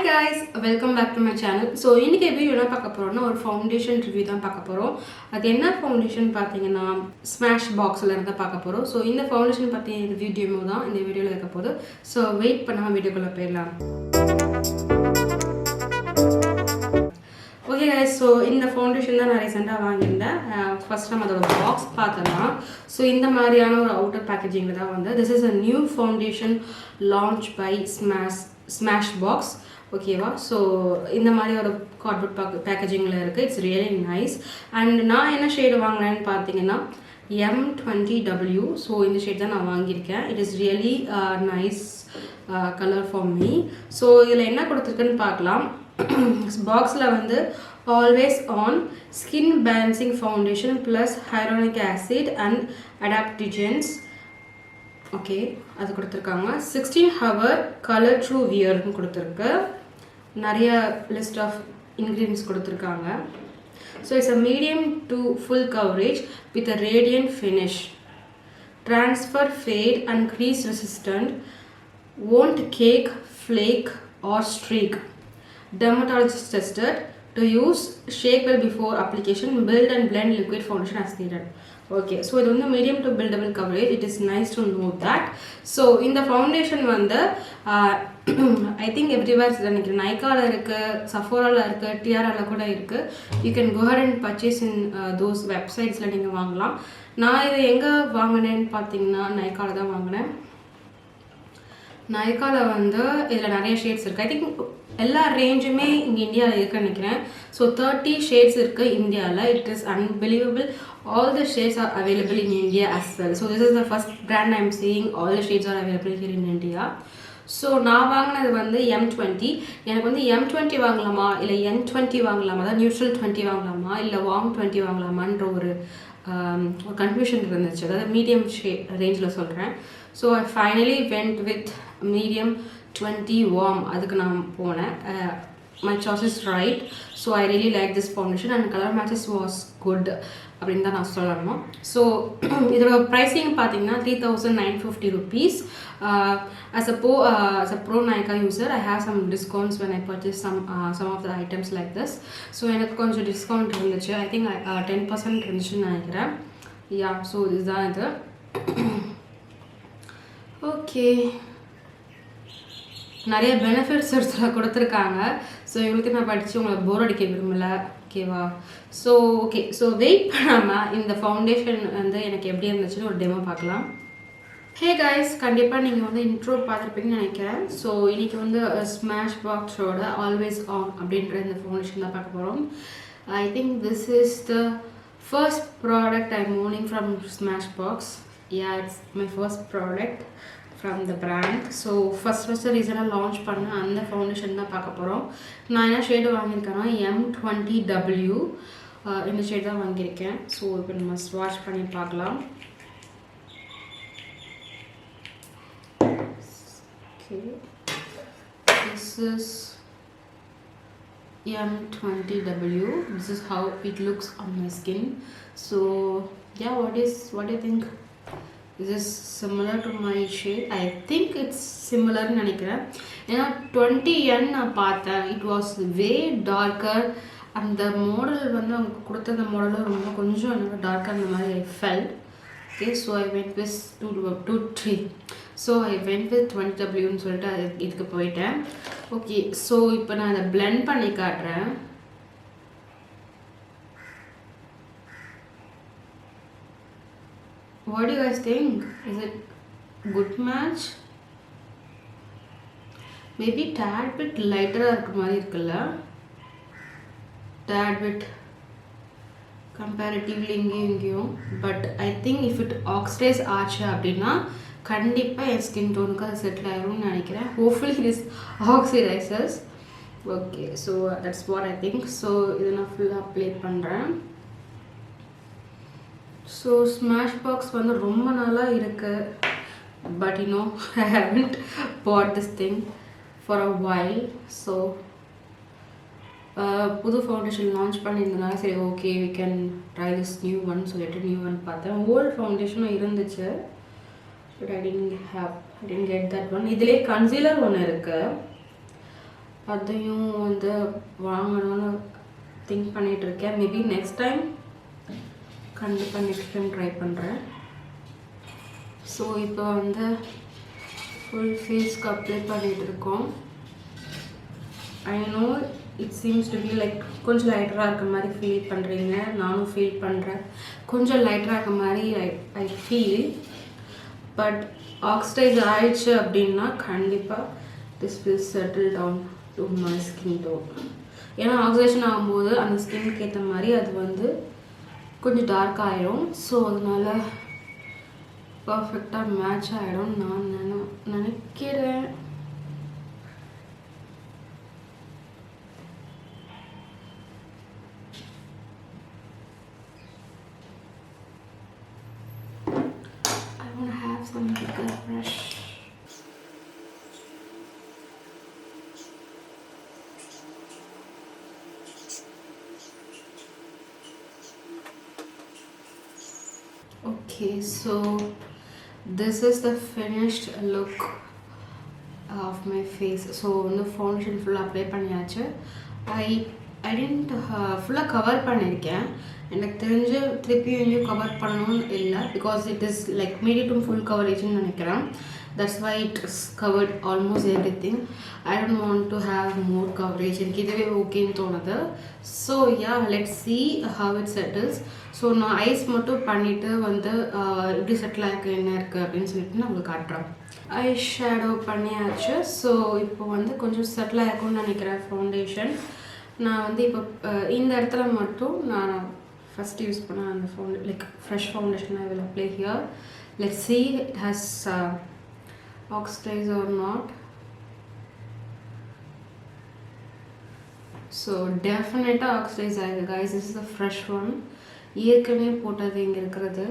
guys, welcome back to my channel. So இன்னைக்கு video என்ன பார்க்க போறோம்னா ஒரு ஃபவுண்டேஷன் ரிவ்யூ தான் பார்க்க போறோம். அது என்ன ஃபவுண்டேஷன் பாத்தீங்கன்னா ஸ்மாஷ் பாக்ஸ்ல இருந்து பார்க்க போறோம். So இந்த ஃபவுண்டேஷன் பத்தி ரிவ்யூ டெமோ தான் இந்த வீடியோல இருக்க போகுது. So வெயிட் பண்ணாம வீடியோக்குள்ள போயிடலாம். Okay guys, so இந்த ஃபவுண்டேஷன் தான் நான் ரீசெண்டாக வாங்கியிருந்தேன். ஃபர்ஸ்ட் நம்ம அதோட பாக்ஸ் பார்த்தலாம். ஸோ இந்த மாதிரியான ஒரு அவுட்டர் பேக்கேஜிங்கில் தான் வந்து this is a new foundation launch by Smashbox. ஓகேவா, ஸோ இந்த மாதிரி ஒரு கார்ட்போர்ட் பேக்கேஜிங்கில் இருக்குது. It's really nice. அண்ட் நான் என்ன ஷேடு வாங்கினேன்னு பார்த்தீங்கன்னா M20W. ஸோ இந்த ஷேட் தான் நான் வாங்கியிருக்கேன். It is really nice colour for me. So இதில் என்ன கொடுத்துருக்குன்னு பார்க்கலாம். பாக்ஸில் வந்து always on skin balancing foundation plus hyaluronic acid and adaptogens. Okay, அது கொடுத்துருக்காங்க. 16 hour கலர் ட்ரூ வியர்னு கொடுத்துருக்கு. நிறைய லிஸ்ட் ஆஃப் இன்க்ரீடியன்ஸ் கொடுத்துருக்காங்க. So it's a medium to full coverage with a radiant finish, transfer fade and grease resistant, won't cake, flake or streak. Dermatologist tested to use, shake well before application, build and blend liquid foundation as needed. Okay, so இது வந்து medium to buildable coverage. It is nice to know that. So இந்த foundation வந்து I think everywhere is Nykala இருக்கு, Sephora இருக்கு, Tiara கூட இருக்கு. You can go ahead and purchase in those websitesல நீங்க வாங்கலாம். நான் இதை எங்க வாங்கினேன்னு பார்த்தீங்கன்னா Nykala தான் வாங்கினேன். நைக்காவில் வந்து இதில் நிறைய ஷேட்ஸ் இருக்குது. ஐ திங்க் எல்லா ரேஞ்சுமே இங்கே இந்தியாவில் இருக்குன்னு நினைக்கிறேன். ஸோ 30 ஷேட்ஸ் இருக்குது இந்தியாவில். It is unbelievable. All the shades are available in India as well. So this is the first brand I'm seeing all the shades are available here in India. So நான் வாங்கினது வந்து M20. எனக்கு வந்து M20 வாங்கலாமா இல்லை N20 வாங்கலாமா, அதாவது neutral 20 வாங்கலாமா இல்லை வார்ம் 20 வாங்கலாமான்ற ஒரு கன்ஃபியூஷன் இருந்துச்சு. அதாவது மீடியம் ரேஞ்சில் சொல்கிறேன். So I finally went with medium 20 warm. அதுக்கு நான் போனேன். My choice is right. So I really like this foundation and colour matches was good அப்படின்னு தான் நான் சொல்லணும். ஸோ இதோட ப்ரைஸிங் பார்த்தீங்கன்னா 3,950 rupees. As a pro Nykaa user, I have some discounts when I purchase some of the items like this. So எனக்கு கொஞ்சம் discount இருந்துச்சு. I think 10% இருந்துச்சுன்னு நினைக்கிறேன். யா, ஸோ இதுதான் இது. ஓகே, நிறைய பெனிஃபிட்ஸ் ஒருத்தர் கொடுத்துருக்காங்க. ஸோ இவங்களுக்கு நான் படித்து உங்களை போர் அடிக்க விரும்பலை. ஓகேவா, ஸோ ஓகே, ஸோ வெயிட் பண்ணாமல் இந்த ஃபவுண்டேஷன் வந்து எனக்கு எப்படி இருந்துச்சுன்னு ஒரு டெமோ பார்க்கலாம். ஹே கைஸ், கண்டிப்பாக நீங்கள் வந்து இன்ட்ரோ பார்த்துருப்பீங்கன்னு நினைக்கிறேன். ஸோ இன்றைக்கி வந்து ஸ்மாஷ் பாக்ஸோட ஆல்வேஸ் ஆன் அப்படின்ற இந்த ஃபவுண்டேஷன் தான் பார்க்க போகிறோம். ஐ think this is the first product I am owning from smash box. Yeah, it's my first product from the brand. So first ரீசனாக லான்ச் பண்ண அந்த ஃபவுண்டேஷன் தான் பார்க்க போகிறோம். நான் என்ன ஷேடு வாங்கியிருக்கேன்னா M20W இந்த ஷேடு தான் வாங்கியிருக்கேன். ஸோ இப்போ நம்ம ஸ்வாட்ச் பண்ணி பார்க்கலாம். Okay, this is M20W. This is how it looks on my skin. So yeah, what do you think? Is this similar to my shade? I think it's similar னு நினைக்கிறேன். ஏன்னா 20N நான் பார்த்தேன். It was way darker. அந்த model வந்து அவங்க கொடுத்த அந்த மாடலும் ரொம்ப கொஞ்சம் எனக்கு டார்க்காக அந்த மாதிரி I felt. Okay, so I went with 2-3. So I went with 20Wன்னு சொல்லிட்டு இதுக்கு போயிட்டேன். ஓகே, ஸோ இப்போ நான் அதை பிளெண்ட் பண்ணி காட்டுறேன். What do you guys think? Is it good match? Maybe tad bit lighter இருக்க மாதிரி இருக்குல்ல, tad bit comparatively இங்கேயும். But I think if it oxidise ஆச்சு அப்படின்னா கண்டிப்பாக என் ஸ்கின் டோனுக்கு அது செட்டில் ஆகிரும்னு நினைக்கிறேன். Hopefully it is oxidises. Okay, so that's what I think. So இதை நான் ஃபுல்லாக அப்ளை பண்ணுறேன். ஸோ ஸ்மாஷ் பாக்ஸ் வந்து ரொம்ப நாளாக இருக்குது. But you know I haven't bought this thing for a while. So புது ஃபவுண்டேஷன் லான்ச் பண்ணியிருந்தனால சரி okay we can try this new one சொல்லிட்டு நியூ ஒன் பார்த்தேன். ஓல்டு ஃபவுண்டேஷனும் இருந்துச்சு, but I didn't get that one. இதிலே கன்சீலர் ஒன்று இருக்குது. அதையும் வந்து வாங்கணும்னு திங்க் பண்ணிகிட்ருக்கேன். மேபி நெக்ஸ்ட் டைம் கண்டிப்பாக நெக்ஸ்ட் டைம் ட்ரை பண்ணுறேன். ஸோ இப்போ வந்து ஃபுல் ஃபேஸ்க்கு அப்ளை பண்ணிகிட்ருக்கோம். I know it seems to be like கொஞ்சம் லைட்டராக இருக்க மாதிரி ஃபீல் பண்ணுறீங்க. நானும் ஃபீல் பண்ணுறேன். கொஞ்சம் லைட்டராக இருக்க மாதிரி ஐ ஃபீல். பட் ஆக்சிடைஸ் ஆயிடுச்சு அப்படின்னா கண்டிப்பாக this will settle down to my skin tone. ஏன்னா ஆக்சிடேஷன் ஆகும்போது அந்த ஸ்கின்னுக்கு ஏற்ற மாதிரி அது வந்து கொஞ்சம் டார்க் ஆகிடும். ஸோ அதனால பர்ஃபெக்டாக மேட்ச் ஆகிடும் நான் நினைக்கிறேன். I want to have some bigger brush. Okay, so this is the finished look of my face. So the foundation full apply பண்ணியாச்சு. I didn't full கவர் பண்ணியிருக்கேன். எனக்கு தெரிஞ்சு திருப்பியும் எங்கேயும் கவர் பண்ணணும்னு இல்லை, because it is like medium full கவரேஜ்னு நினைக்கிறேன். That's why it is covered almost everything. I don't want to have more coverage. எனக்கு இதுவே ஓகேன்னு தோணுது. So yeah, let's see how it settles. So நான் ஐஸ் மட்டும் பண்ணிவிட்டு வந்து எப்படி செட்டில் ஆகிருக்கு என்ன இருக்குது அப்படின்னு சொல்லிட்டு நான் உங்களுக்கு காட்டுறேன். ஐ ஷேடோ பண்ணியாச்சு. ஸோ இப்போ வந்து கொஞ்சம் செட்டில் ஆகிருக்கும்னு நினைக்கிறேன் ஃபவுண்டேஷன். நான் வந்து இப்போ இந்த இடத்துல மட்டும் நான் ஃபஸ்ட் யூஸ் பண்ண அந்த like fresh foundation I will apply here. Let's see it has oxidized or not. So definitely oxidized ஆகிருக்கு guys. This is the fresh one. ஏற்கனவே போட்டது இங்கே இருக்கிறது.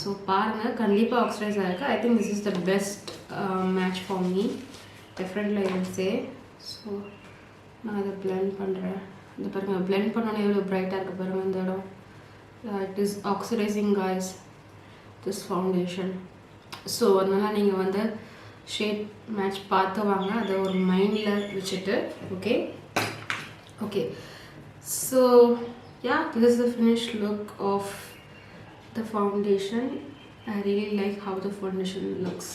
ஸோ பாருங்கள், கண்டிப்பாக ஆக்சிடைஸ் ஆகிருக்கு. ஐ think this is the best match for me. Definitely I will say. So நான் அதை பிளெண்ட் பண்ணுறேன். இந்த பாருங்கள், பிளெண்ட் பண்ணோன்னே எவ்வளோ ப்ரைட்டாக இருக்குது பாருங்கள் இந்த இடம். It is oxidising guys this foundation. So அதனால் நீங்கள் வந்து ஷேட் மேட்ச் பார்த்து வாங்க, அதை ஒரு மைண்டில் வச்சுட்டு. Okay so yeah, this is the finished look of the foundation. I really like how the foundation looks.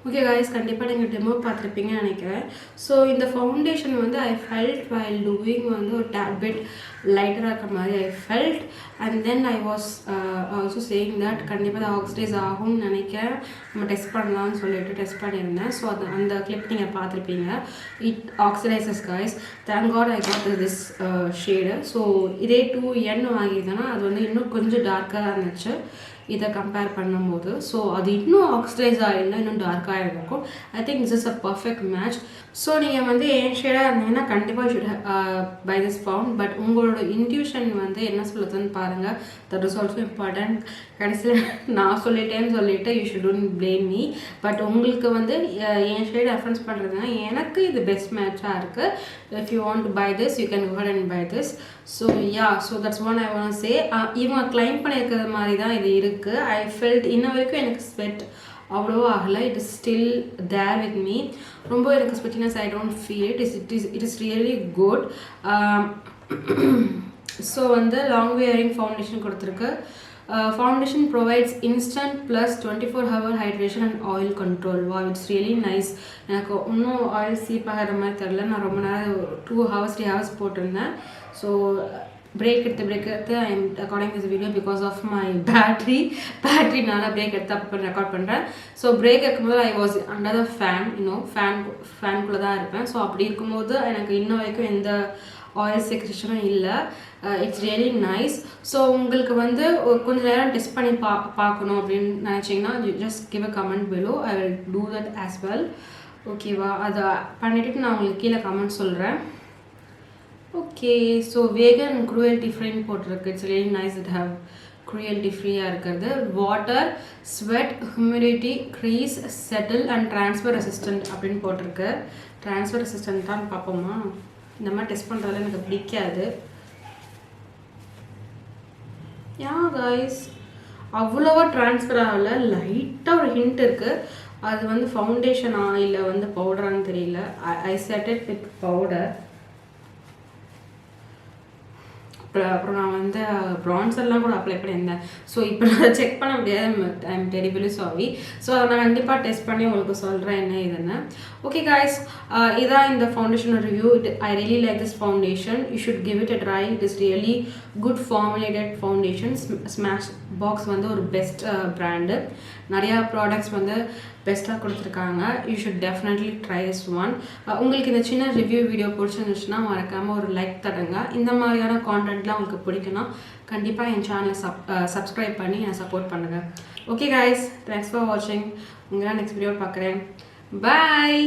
Okay guys, கண்டிப்பாக நீங்கள் டெமோ பார்த்துருப்பீங்கன்னு நினைக்கிறேன். ஸோ இந்த ஃபவுண்டேஷன் வந்து ஐ ஃபெல்ட் வைல் டூயிங் வந்து ஒரு டேபிட் லைட்டராக இருக்கிற மாதிரி I felt. And then I was also saying that கண்டிப்பாக அது ஆக்சிடைஸ் ஆகும்னு நினைக்கிறேன். நம்ம டெஸ்ட் பண்ணலாம்னு சொல்லிட்டு டெஸ்ட் பண்ணியிருந்தேன். ஸோ அது அந்த கிளிப் நீங்கள் பார்த்துருப்பீங்க. It oxidises guys. Thank God I got this shade. So இதே 2N வாங்கியிருந்தேன்னா அது வந்து இன்னும் கொஞ்சம் டார்க்காக இருந்துச்சு இதை கம்பேர் பண்ணும்போது. ஸோ அது இன்னும் ஆக்சிடைஸ் ஆகிருந்தால் இன்னும் டார்க்காக இருக்கும். I think this is a perfect match. So நீங்கள் வந்து என் ஷேடாக இருந்தீங்கன்னா கண்டிப்பாக should buy this found. But உங்களோட இன்ட்யூஷன் வந்து என்ன சொல்லுதுன்னு பாருங்கள். That is also important. கடைசியில் நான் சொல்லிட்டேன்னு சொல்லிவிட்டு you should don't blame me. But உங்களுக்கு வந்து என் ஷேட் ரெஃபரன்ஸ் பண்ணுறதுனா எனக்கு இது பெஸ்ட் மேட்சாக இருக்குது. If you want to buy this you can go ahead and buy this. So yeah, so that's one I want say. இவங்க கிளைம் பண்ணியிருக்கிற மாதிரி தான் இது இருக்குது. ஐ ஃபெல்ட் இன்ன வரைக்கும் எனக்கு ஸ்வெட் அவ்வளோவா ஆகலை. It is still there with me. ரொம்ப எனக்கு sweatiness I don't feel it is really good. So வந்து லாங் வியரிங் ஃபவுண்டேஷன் கொடுத்துருக்கு. Foundation provides instant plus 24-hour hydration and oil control. Wow, it's really nice. எனக்கு இன்னும் oil cheap ஆகிற மாதிரி தெரில. நான் ரொம்ப நேரம் 2 hours 3 hours போட்டிருந்தேன். ஸோ பிரேக் எடுத்து I am recording this video because of my பேட்ரினால பிரேக் எடுத்து அப்போ ரெக்கார்ட் பண்ணுறேன். ஸோ பிரேக் இருக்கும்போது ஐ வாஸ் அண்டர் த ஃபேனுக்குள்ளே தான் இருப்பேன். ஸோ அப்படி இருக்கும்போது எனக்கு இன்ன வரைக்கும் எந்த ஆயில் செக்ரேஷனும் இல்லை. It's really nice. ஸோ உங்களுக்கு வந்து கொஞ்சம் நேரம் டெஸ்ட் பண்ணி பார்க்கணும் அப்படின்னு நினச்சிங்கன்னா just give a comment below. I will do that as well. ஓகேவா? அதை பண்ணிவிட்டு நான் உங்களுக்கு கீழே கமெண்ட் சொல்கிறேன். Okay, so vegan and cruelty ஃப்ரீன்னு போட்டிருக்கு. It's really nice it have cruelty ஃப்ரீயாக இருக்கிறது. Water, sweat, humidity, grease, settle and transfer resistant அப்படின்னு போட்டிருக்கு. ட்ரான்ஸ்ஃபர் ரெசிஸ்டன்ட் தான் பார்ப்போமா? இந்த மாதிரி டெஸ்ட் பண்ணுறதுல எனக்கு பிடிக்காது. யா காய்ஸ், அவ்வளோவா ட்ரான்ஸ்ஃபர் ஆகலை. லைட்டாக ஒரு ஹிண்ட் இருக்குது. அது வந்து ஃபவுண்டேஷனா இல்லை வந்து பவுடரான்னு தெரியல. ஐ செட் இட் வித் பவுடர். அப்புறம் நான் வந்து ப்ரான்சர்லாம் கூட அப்ளை பண்ணியிருந்தேன். ஸோ இப்போ நான் செக் பண்ண முடியாது. I am terribly sorry. So அதை நான் கண்டிப்பாக டெஸ்ட் பண்ணி உங்களுக்கு சொல்கிறேன் என்ன இதுன்னு. ஓகே காய்ஸ், இதான் இந்த foundation review. I really like this foundation. You should give it a try. It is really good formulated foundation. Smash box வந்து ஒரு பெஸ்ட் பிராண்டு. நிறையா ப்ராடக்ட்ஸ் வந்து பெஸ்ட்டாக கொடுத்துருக்காங்க. You should definitely try this one. உங்களுக்கு இந்த சின்ன ரிவ்யூ வீடியோ பிடிச்சிருந்துச்சுன்னா மறக்காமல் ஒரு லைக் தருங்க. இந்த மாதிரியான கான்டென்ட்லாம் உங்களுக்கு பிடிக்குன்னா கண்டிப்பாக என் சேனலை சப்ஸ்கிரைப் பண்ணி என்னை சப்போர்ட் பண்ணுங்கள். ஓகே காய்ஸ், தேங்க்ஸ் ஃபார் வாட்சிங். உங்களை நெக்ஸ்ட் வீடியோ பார்க்குறேன். பாய்.